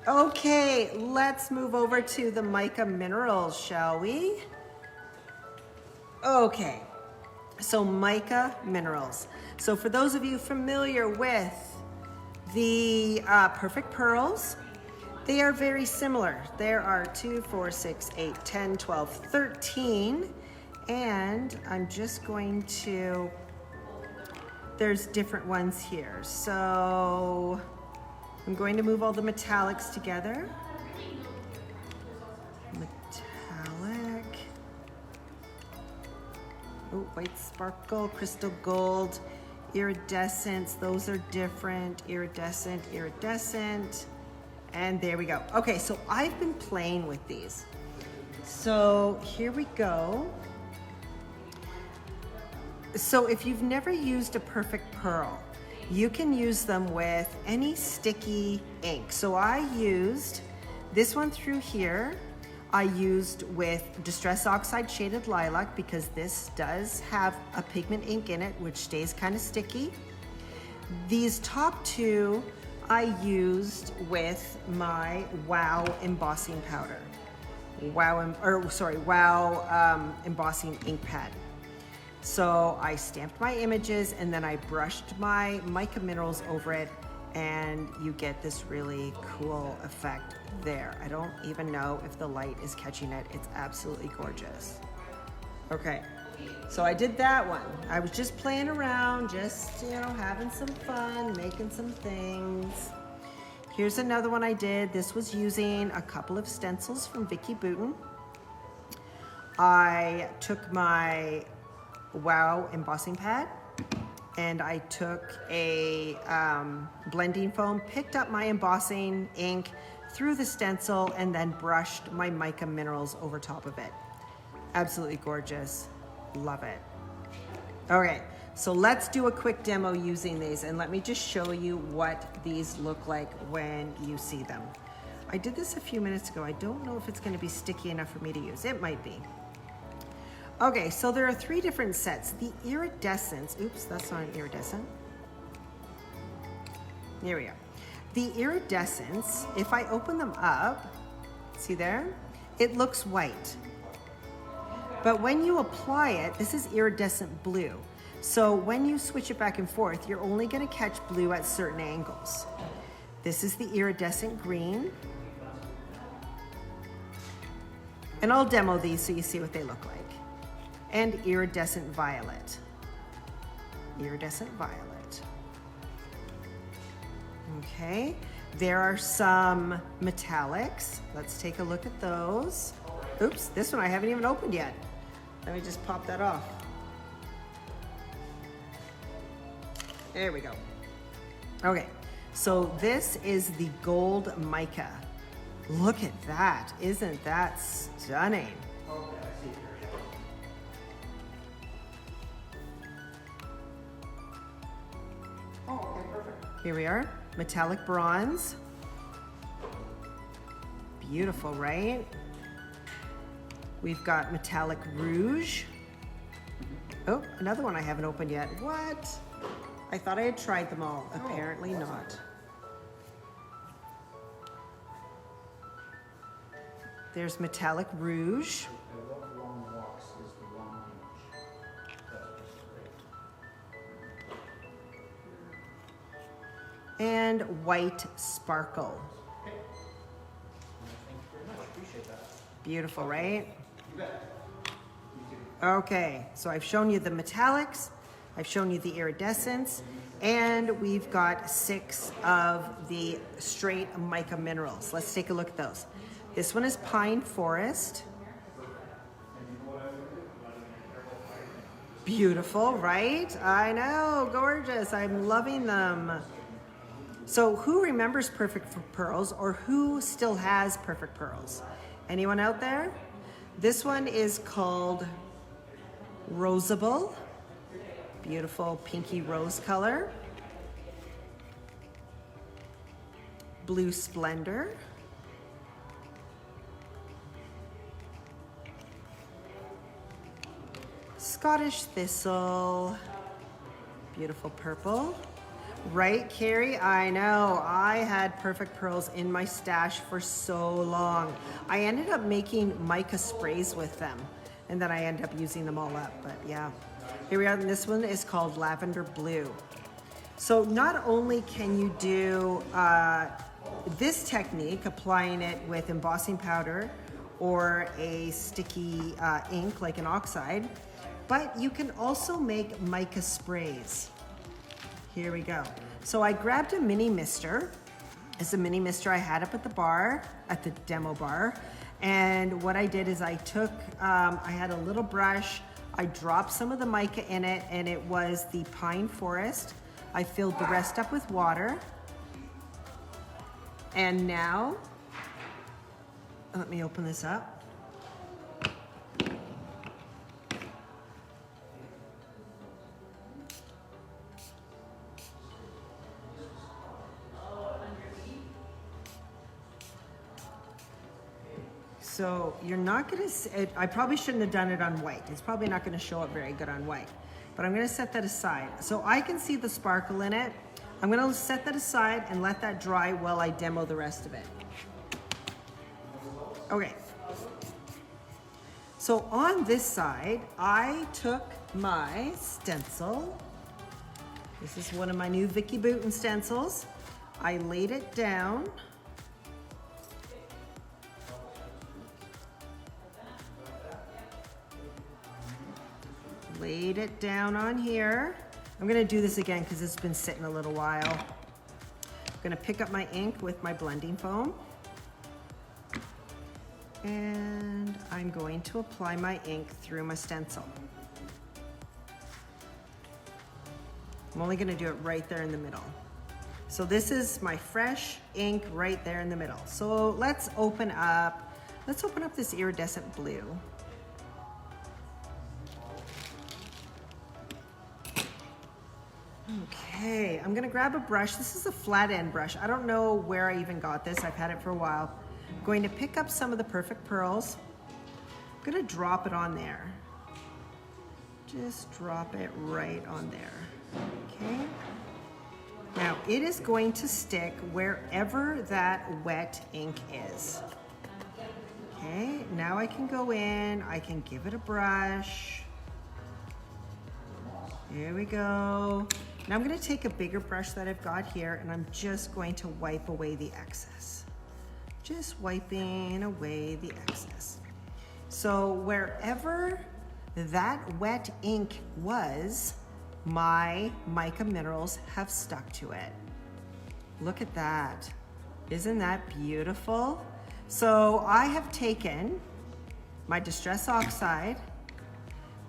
Okay, let's move over to the Mica Minerals, shall we? Okay, so Mica Minerals. So for those of you familiar with the Perfect Pearls, they are very similar. There are 2, 4, 6, 8, 10, 12, 13, and I'm just going to, there's different ones here. So I'm going to move all the metallics together. Metallic. Oh, white sparkle, crystal gold, iridescence. Those are different. Iridescent, iridescent. And there we go. Okay, so I've been playing with these. So here we go. So if you've never used a Perfect Pearl, you can use them with any sticky ink. So I used this one through here. I used with Distress Oxide Shaded Lilac because this does have a pigment ink in it, which stays kind of sticky. These top two I used with my Wow embossing powder. Wow embossing ink pad. So I stamped my images and then I brushed my Mica Minerals over it, and you get this really cool effect there. I don't even know if the light is catching it. It's absolutely gorgeous. Okay, so I did that one. I was just playing around, just, you know, having some fun, making some things. Here's another one I did. This was using a couple of stencils from Vicki Boutin. I took my Wow embossing pad and I took a blending foam, picked up my embossing ink, threw the stencil, and then brushed my Mica Minerals over top of it. Absolutely gorgeous. Love it. Okay, so let's do a quick demo using these, and let me just show you what these look like when you see them. I did this a few minutes ago. I don't know if it's going to be sticky enough for me to use. It might be. Okay, so there are 3 different sets. The iridescence, oops, that's not an iridescent. Here we go. The iridescence, if I open them up, see there? It looks white. But when you apply it, this is iridescent blue. So when you switch it back and forth, you're only gonna catch blue at certain angles. This is the iridescent green. And I'll demo these so you see what they look like. And iridescent violet. Iridescent violet. Okay, there are some metallics. Let's take a look at those. Oops, this one I haven't even opened yet. Let me just pop that off. There we go. Okay, so this is the gold mica. Look at that, isn't that stunning? Here we are, metallic bronze. Beautiful, right? We've got metallic rouge. Oh, another one I haven't opened yet. What? I thought I had tried them all. Apparently not. There's metallic rouge. And white sparkle. Beautiful, right? Okay, so I've shown you the metallics, I've shown you the iridescence, and we've got 6 of the straight Mica Minerals. Let's take a look at those. This one is Pine Forest. Beautiful, right? I know, gorgeous. I'm loving them. So who remembers Perfect Pearls, or who still has Perfect Pearls? Anyone out there? This one is called Roseable. Beautiful pinky rose color. Blue Splendor. Scottish Thistle. Beautiful purple. Right, Carrie? I know. I had perfect pearls in my stash for so long. I ended up making mica sprays with them, and then I ended up using them all up. But yeah, here we are. This one is called Lavender Blue. So not only can you do this technique, applying it with embossing powder or a sticky ink like an oxide, but you can also make mica sprays. Here we go. So I grabbed a mini mister. It's a mini mister I had up at the bar, at the demo bar. And what I did is I took, I had a little brush, I dropped some of the mica in it, and it was the pine forest. I filled the rest up with water. And now, let me open this up. So you're not gonna, I probably shouldn't have done it on white. It's probably not gonna show up very good on white, but I'm gonna set that aside. So I can see the sparkle in it. I'm gonna set that aside and let that dry while I demo the rest of it. Okay. So on this side, I took my stencil. This is one of my new Vicky Boutin stencils. I laid it down. Laid it down on here. I'm gonna do this again because it's been sitting a little while. I'm gonna pick up my ink with my blending foam. And I'm going to apply my ink through my stencil. I'm only gonna do it right there in the middle. So this is my fresh ink right there in the middle. So let's open up this iridescent blue. Okay, I'm gonna grab a brush. This is a flat end brush. I don't know where I even got this. I've had it for a while. I'm going to pick up some of the perfect pearls. I'm gonna drop it on there. Just drop it right on there, okay? Now, it is going to stick wherever that wet ink is. Okay, now I can go in, I can give it a brush. Here we go. Now I'm gonna take a bigger brush that I've got here and I'm just going to wipe away the excess. Just wiping away the excess. So wherever that wet ink was, my Mica Minerals have stuck to it. Look at that. Isn't that beautiful? So I have taken my Distress Oxide,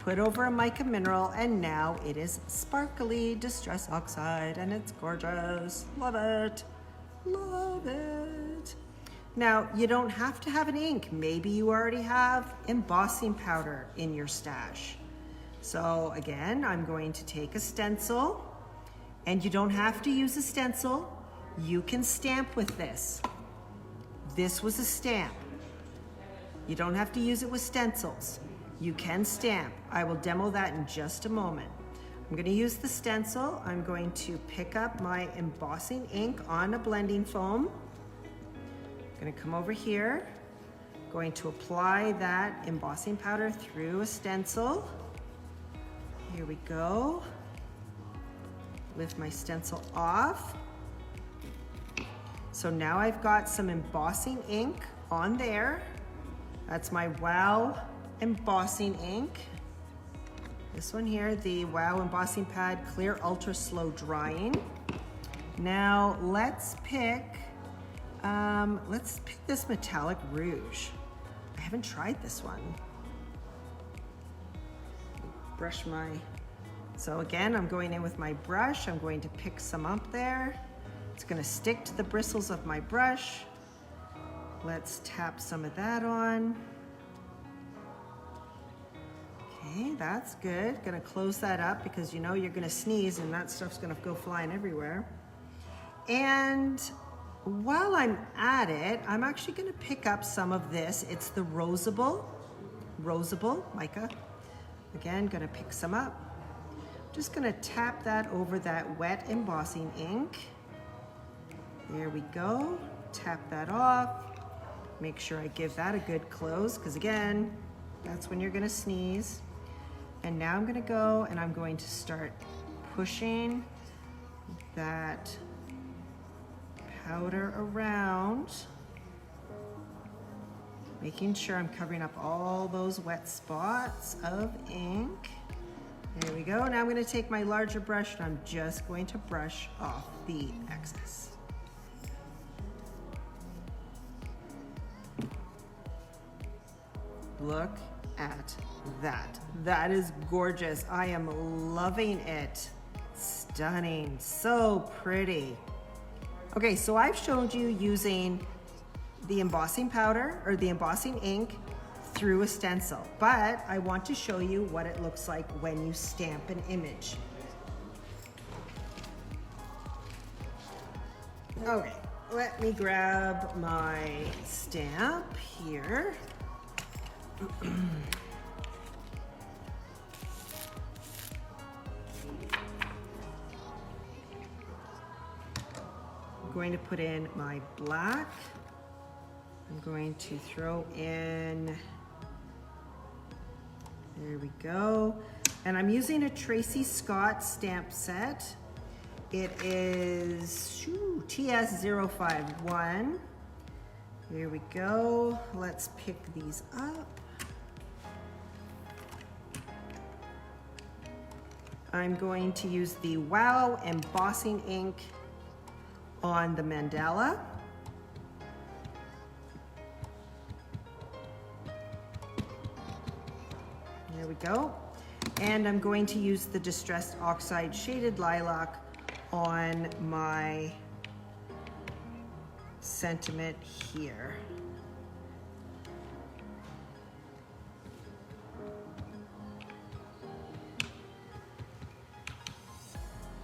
put over a Mica Mineral, and now it is sparkly Distress Oxide, and it's gorgeous. Love it. Love it. Now, you don't have to have an ink. Maybe you already have embossing powder in your stash. So again, I'm going to take a stencil, and you don't have to use a stencil. You can stamp with this. This was a stamp. You don't have to use it with stencils. You can stamp. I will demo that in just a moment. I'm going to use the stencil. I'm going to pick up my embossing ink on a blending foam. I'm going to come over here. Going to apply that embossing powder through a stencil. Here we go. Lift my stencil off. So now I've got some embossing ink on there. That's my Wow embossing ink. This one here, the Wow embossing pad clear ultra slow drying. Now let's pick this metallic rouge. I haven't tried this one. Brush my, so again, I'm going in with my brush. I'm going to pick some up there. It's gonna stick to the bristles of my brush. Let's tap some of that on. Okay, that's good. Gonna close that up because you know you're gonna sneeze and that stuff's gonna go flying everywhere. And while I'm at it, I'm actually gonna pick up some of this. It's the Roseable Mica. Again, gonna pick some up. Just gonna tap that over that wet embossing ink. There we go. Tap that off. Make sure I give that a good close, because again, that's when you're gonna sneeze. And now I'm gonna go and I'm going to start pushing that powder around, making sure I'm covering up all those wet spots of ink. There we go. Now I'm going to take my larger brush and I'm just going to brush off the excess. Look at that. That is gorgeous. I am loving it. Stunning. So pretty. Okay, so I've showed you using the embossing powder or the embossing ink through a stencil, but I want to show you what it looks like when you stamp an image. Okay, let me grab my stamp here. I'm going to put in my black. I'm going to throw in, there we go. And I'm using a Tracy Scott stamp set. It is TS051. Here we go. Let's pick these up. I'm going to use the Wow embossing ink on the mandala. There we go. And I'm going to use the Distressed Oxide Shaded Lilac on my sentiment here.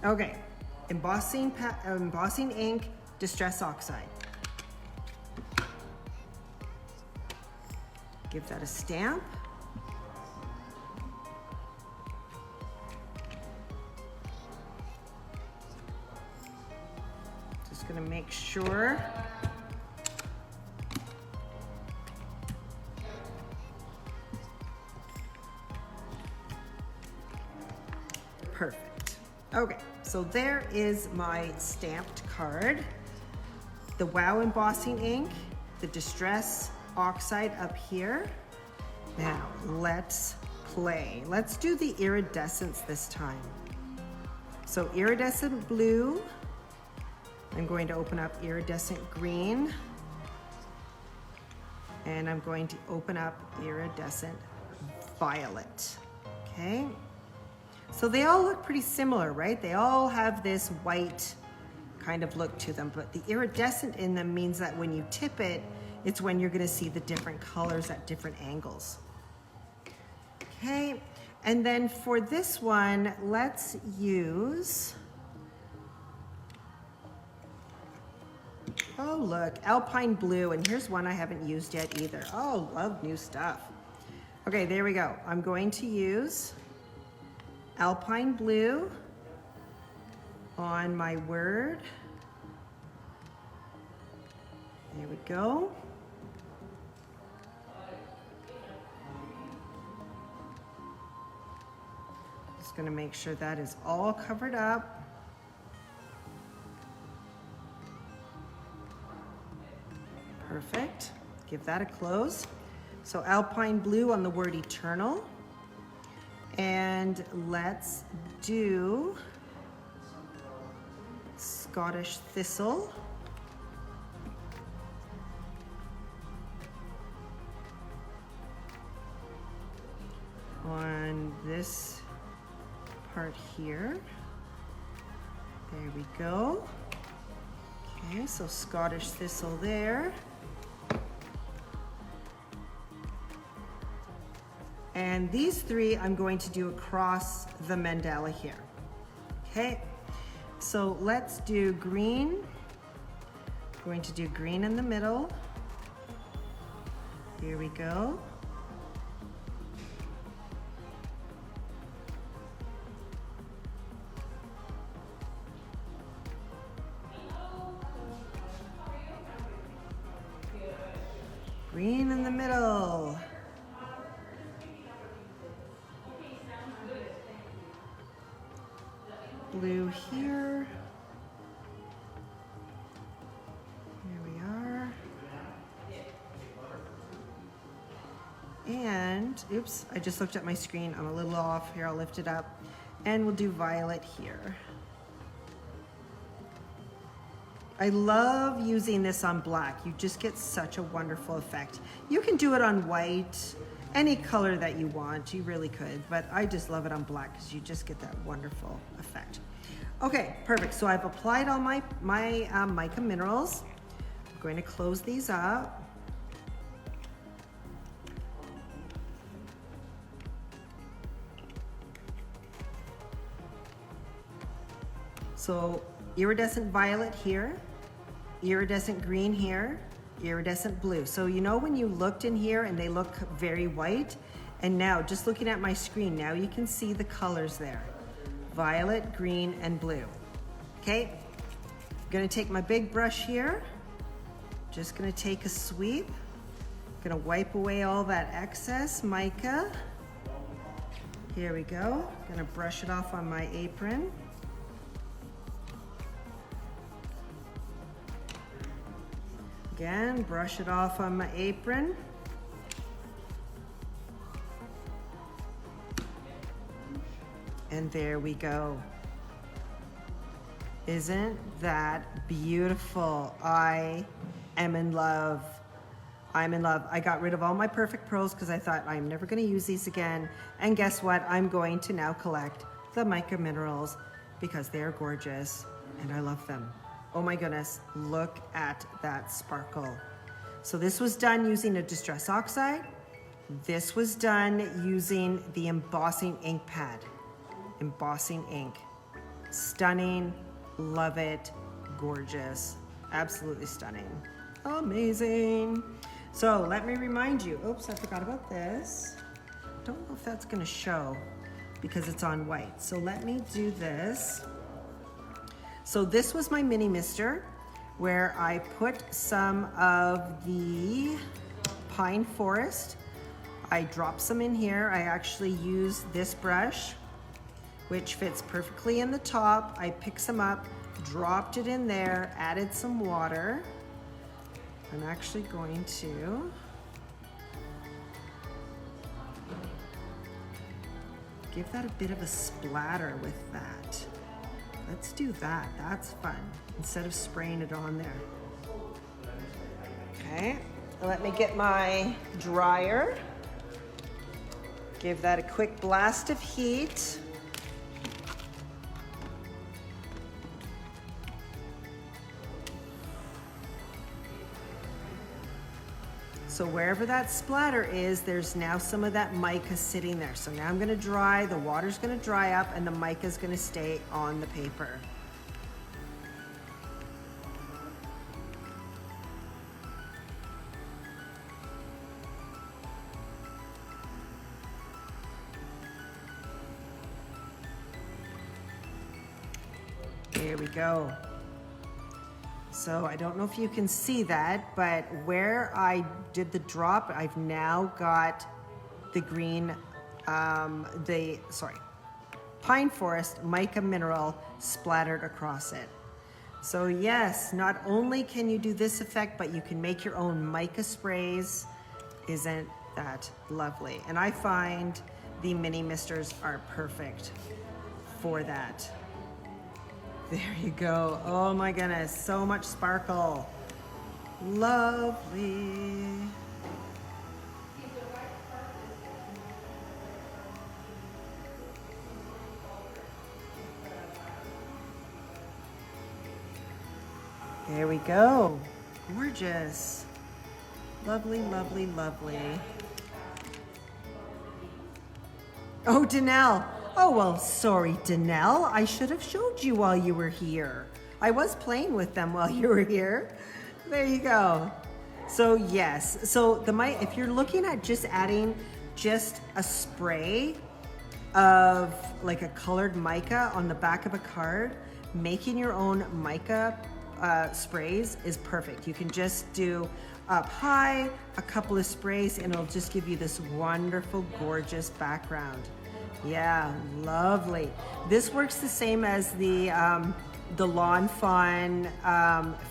Okay, embossing ink, Distress Oxide. Give that a stamp. Just gonna make sure. Perfect. Okay, so there is my stamped card. The Wow embossing ink, the Distress Oxide up here. Now, let's play. Let's do the iridescence this time. So iridescent blue. I'm going to open up iridescent green. And I'm going to open up iridescent violet. Okay. So they all look pretty similar, right? They all have this white kind of look to them, but the iridescent in them means that when you tip it, it's when you're gonna see the different colors at different angles. Okay, and then for this one, let's use, oh look, Alpine Blue, and here's one I haven't used yet either. Oh, love new stuff. Okay, there we go. I'm going to use Alpine Blue on my word. There we go. Just gonna make sure that is all covered up. Perfect. Give that a close. So Alpine Blue on the word eternal. And let's do Scottish Thistle. On this part here. There we go. Okay, so Scottish Thistle there. And these three I'm going to do across the mandala here. Okay, so let's do green. I'm going to do green in the middle. Here we go. Green in the middle. Blue here. Here we are. And, oops, I just looked at my screen. I'm a little off. Here, I'll lift it up. And we'll do violet here. I love using this on black. You just get such a wonderful effect. You can do it on white, any color that you want, you really could, but I just love it on black because you just get that wonderful effect. Okay, perfect. So I've applied all my Mica Minerals. I'm going to close these up. So iridescent violet here, iridescent green here, iridescent blue. So you know when you looked in here and they look very white, and now just looking at my screen, now you can see the colors there. Violet, green, and blue. Okay, I'm gonna take my big brush here, just gonna take a sweep, gonna wipe away all that excess mica. Here we go, gonna brush it off on my apron. Again, brush it off on my apron. And there we go. Isn't that beautiful? I am in love. I'm in love. I got rid of all my perfect pearls because I thought I'm never going to use these again. And guess what? I'm going to now collect the Mica Minerals because they are gorgeous and I love them. Oh my goodness, look at that sparkle. So this was done using a distress oxide. This was done using the embossing ink pad. Embossing ink. Stunning, love it, gorgeous, absolutely stunning. Amazing. So let me remind you, oops, I forgot about this. Don't know if that's gonna show because it's on white. So let me do this. So this was my mini mister where I put some of the pine forest. I dropped some in here. I actually used this brush, which fits perfectly in the top. I picked some up, dropped it in there, added some water. I'm actually going to give that a bit of a splatter with that. Let's do that, that's fun, instead of spraying it on there. Okay, let me get my dryer. Give that a quick blast of heat. So wherever that splatter is, there's now some of that mica sitting there. So now I'm gonna dry, the water's gonna dry up and the mica's gonna stay on the paper. There we go. So I don't know if you can see that, but where I did the drop, I've now got the green, pine forest mica mineral splattered across it. So yes, not only can you do this effect, but you can make your own mica sprays. Isn't that lovely? And I find the mini misters are perfect for that. There you go. Oh my goodness, so much sparkle. Lovely. There we go. Gorgeous. Lovely, lovely, lovely. Oh, Danelle. Oh, well, sorry, Danelle. I should have showed you while you were here. I was playing with them while you were here. There you go. So yes, so if you're looking at just adding just a spray of like a colored mica on the back of a card, making your own mica sprays is perfect. You can just do up high, a couple of sprays, and it'll just give you this wonderful, gorgeous background. Yeah, lovely. This works the same as the Lawn Fawn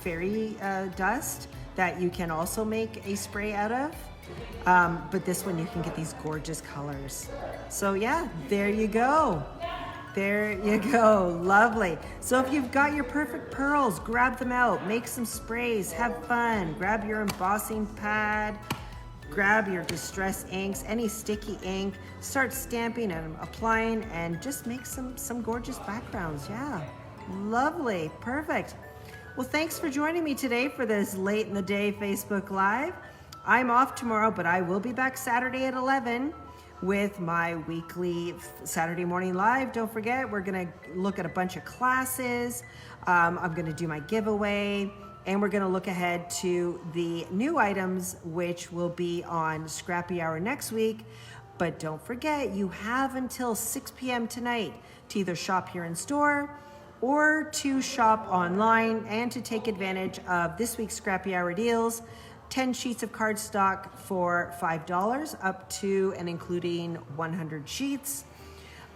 fairy dust that you can also make a spray out of. But this one you can get these gorgeous colors. So yeah, there you go. There you go, lovely. So if you've got your perfect pearls, grab them out, make some sprays, have fun, grab your embossing pad, grab your distress inks, any sticky ink, start stamping and applying, and just make some gorgeous backgrounds. Yeah, lovely, perfect. Well, thanks for joining me today for this late in the day Facebook Live. I'm off tomorrow, but I will be back Saturday at 11 with my weekly Saturday morning live. Don't forget, we're gonna look at a bunch of classes. I'm gonna do my giveaway, and we're gonna look ahead to the new items, which will be on Scrappy Hour next week. But don't forget, you have until 6 p.m. tonight to either shop here in store or to shop online and to take advantage of this week's Scrappy Hour deals. 10 sheets of cardstock for $5 up to and including 100 sheets.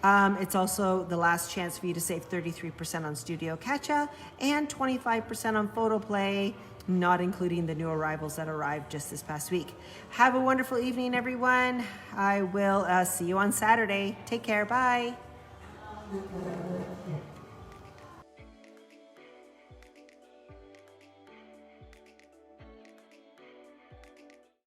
It's also the last chance for you to save 33% on Studio Catcha and 25% on Photoplay, not including the new arrivals that arrived just this past week. Have a wonderful evening, everyone. I will see you on Saturday. Take care. Bye.